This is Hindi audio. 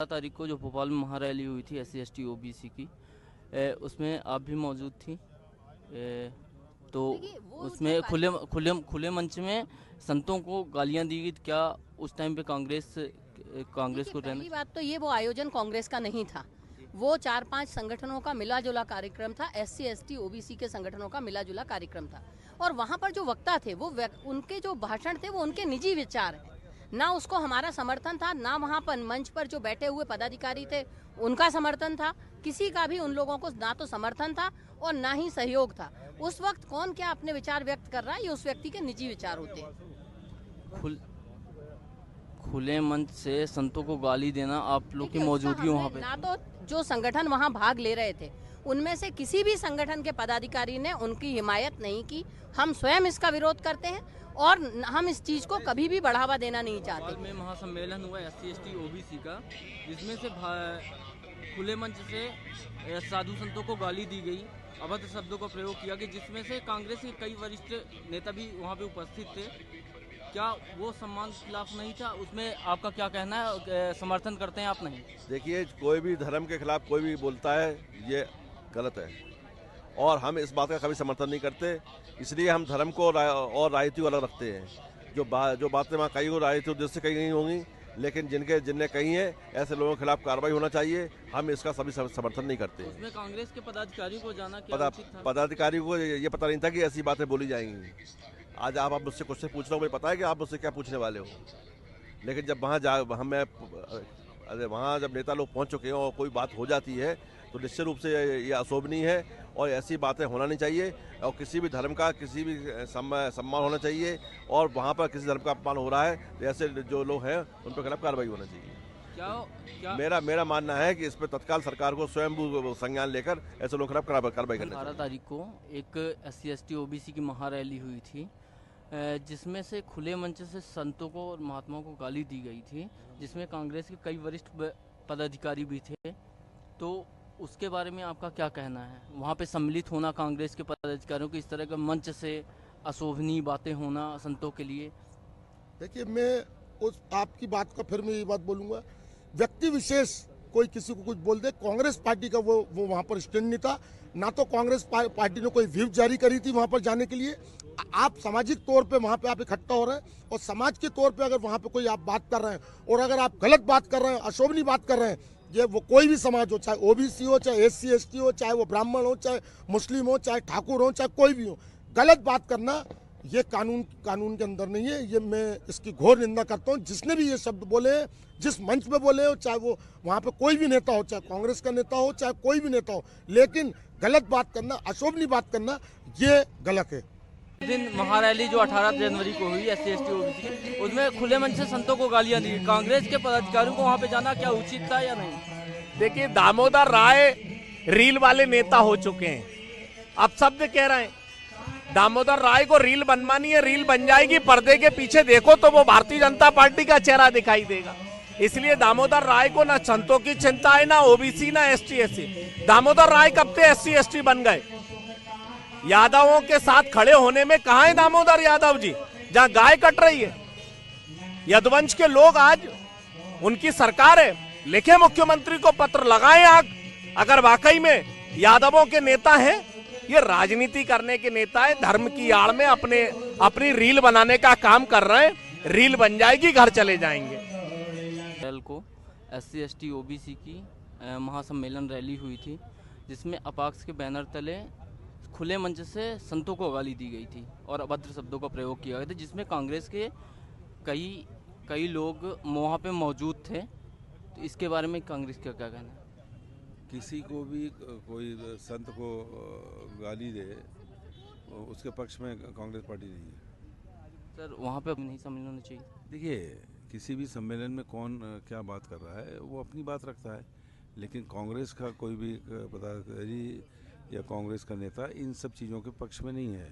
तारीख को जो भोपाल में महारैली हुई थी SC ST OBC की, उसमें आप भी मौजूद थी। तो देखिए वो जो उसमें खुले मंच में संतों को गालियां दी गई। क्या उस टाइम पे कांग्रेस देखिए को रहना पहली बात तो ये वो आयोजन कांग्रेस का नहीं था। वो 4-5 संगठनों का मिला जुला कार्यक्रम था। SC ST OBC के संगठनों का मिला जुला कार्यक्रम था। और वहाँ पर जो वक्ता थे वो उनके जो भाषण थे वो उनके निजी विचार हैं। ना उसको हमारा समर्थन था, ना वहाँ पर मंच पर जो बैठे हुए पदाधिकारी थे उनका समर्थन था। किसी का भी उन लोगों को ना तो समर्थन था और ना ही सहयोग था। उस वक्त कौन क्या अपने विचार व्यक्त कर रहा है ये उस व्यक्ति के निजी विचार होते हैं। खुल खुले मंच से संतों को गाली देना, आप लोग की देखिए उसका मौजूदगी वहाँ हमने पे? ना तो जो संगठन वहाँ भाग ले रहे थे उनमें से किसी भी संगठन के पदाधिकारी ने उनकी हिमायत नहीं की। हम स्वयं इसका विरोध करते हैं और हम इस चीज को कभी भी बढ़ावा देना नहीं चाहते। में महासम्मेलन हुआ SC ST OBC का, जिसमें से खुले मंच से साधु संतों को गाली दी गई, अभद्र शब्दों का प्रयोग किया गया, जिसमें से कांग्रेस के कई वरिष्ठ नेता भी वहाँ पे उपस्थित थे। क्या वो सम्मान के खिलाफ नहीं था? उसमें आपका क्या कहना है? समर्थन करते हैं आप? नहीं। देखिए, कोई भी धर्म के खिलाफ कोई भी बोलता है ये गलत है और हम इस बात का कभी समर्थन नहीं करते। इसलिए हम धर्म को और राजनीति को अलग रखते हैं। जो बातें वहाँ कही हो राजनीति उद्देश्य से कही गई होंगी, लेकिन जिनने कही है ऐसे लोगों के खिलाफ कार्रवाई होना चाहिए। हम इसका सभी समर्थन नहीं करते। उसमें कांग्रेस के पदाधिकारियों को जाना क्या उचित था? पदाधिकारियों को ये पता नहीं था कि ऐसी बातें बोली जाएंगी। आज आप मुझसे क्वेश्चन पूछ रहे हो, मुझे पता है कि आप मुझसे क्या पूछने वाले हो, लेकिन जब वहाँ जब नेता लोग पहुँच चुके हैं और कोई बात हो जाती है तो निश्चित रूप से ये अशोभनीय है और ऐसी बातें होना नहीं चाहिए। और किसी भी धर्म का किसी भी सम्मान होना चाहिए और वहाँ पर किसी धर्म का अपमान हो रहा है तो ऐसे जो लोग हैं उन पर खिलाफ कार्रवाई होना चाहिए। क्या मेरा मानना है कि इस पर तत्काल सरकार को स्वयं संज्ञान लेकर ऐसे लोगों के खिलाफ कार्रवाई करनी चाहिए। 12 तारीख को एक SC ST OBC की महारैली हुई थी, जिसमें से खुले मंच से संतों को और महात्माओं को गाली दी गई थी, जिसमें कांग्रेस के कई वरिष्ठ पदाधिकारी भी थे। तो उसके बारे में आपका क्या कहना है? वहाँ पे सम्मिलित होना कांग्रेस के पदाधिकारियों के, इस तरह का मंच से अशोभनीय बातें होना संतों के लिए? देखिए, मैं उस आपकी बात का फिर मैं ये बात बोलूँगा, व्यक्ति विशेष कोई किसी को कुछ बोल दे, कांग्रेस पार्टी का वो वहाँ पर स्टैंड नहीं था। ना तो कांग्रेस पार्टी ने कोई व्हिप जारी करी थी वहाँ पर जाने के लिए। आप सामाजिक तौर पे वहाँ पे आप इकट्ठा हो रहे हैं और समाज के तौर पे अगर वहाँ पे कोई आप बात कर रहे हैं और अगर आप गलत बात कर रहे हैं, अशोभनीय बात कर रहे हैं, ये वो कोई भी समाज हो, चाहे OBC हो, चाहे SC ST हो, चाहे वो ब्राह्मण हो, चाहे मुस्लिम हो, चाहे ठाकुर हो, चाहे कोई भी हो, गलत बात करना ये कानून के अंदर नहीं है। ये मैं इसकी घोर निंदा करता हूँ। जिसने भी ये शब्द बोले, जिस मंच पे बोले हो, चाहे वो वहाँ पे कोई भी नेता हो, चाहे कांग्रेस का नेता हो, चाहे कोई भी नेता हो, लेकिन गलत बात करना, अशोभनीय बात करना, ये गलत है। दिन महारैली जो 18 जनवरी को हुई SC ST OBC की, उसमें खुले मंच से संतों को गालियां दी। कांग्रेस के पदाधिकारियों को वहाँ पे जाना क्या उचित था या नहीं? देखिए, दामोदर राय रील वाले नेता हो चुके हैं। अब शब्द कह रहे हैं दामोदर राय को रील बनवानी है, रील बन जाएगी। पर्दे के पीछे देखो तो वो भारतीय जनता पार्टी का चेहरा दिखाई देगा। इसलिए दामोदर राय को ना संतों की चिंता है, ना OBC, ना ST SC। दामोदर राय कब से SC ST बन गए? यादवों के साथ खड़े होने में कहां है दामोदर यादव जी, जहां गाय कट रही है? यदुवंश के लोग आज उनकी सरकार है, लिखे मुख्यमंत्री को पत्र, लगाएं आग। अगर वाकई में यादवों के नेता हैं, ये राजनीति करने के नेता है, धर्म की आड़ में अपनी रील बनाने का काम कर रहे हैं। रील बन जाएगी, घर चले जाएंगे। कल को SC ST OBC की महासम्मेलन रैली हुई थी, जिसमें अपाक्स के बैनर तले खुले मंच से संतों को गाली दी गई थी और अभद्र शब्दों का प्रयोग किया गया था, जिसमें कांग्रेस के कई लोग वहाँ पे मौजूद थे। तो इसके बारे में कांग्रेस का क्या कहना है? किसी को भी कोई संत को गाली दे, उसके पक्ष में कांग्रेस पार्टी नहीं है। सर, वहाँ पे नहीं सम्मिलन होना चाहिए? देखिए, किसी भी सम्मेलन में कौन क्या बात कर रहा है वो अपनी बात रखता है, लेकिन कांग्रेस का कोई भी पदाधिकारी या कांग्रेस का नेता इन सब चीज़ों के पक्ष में नहीं है।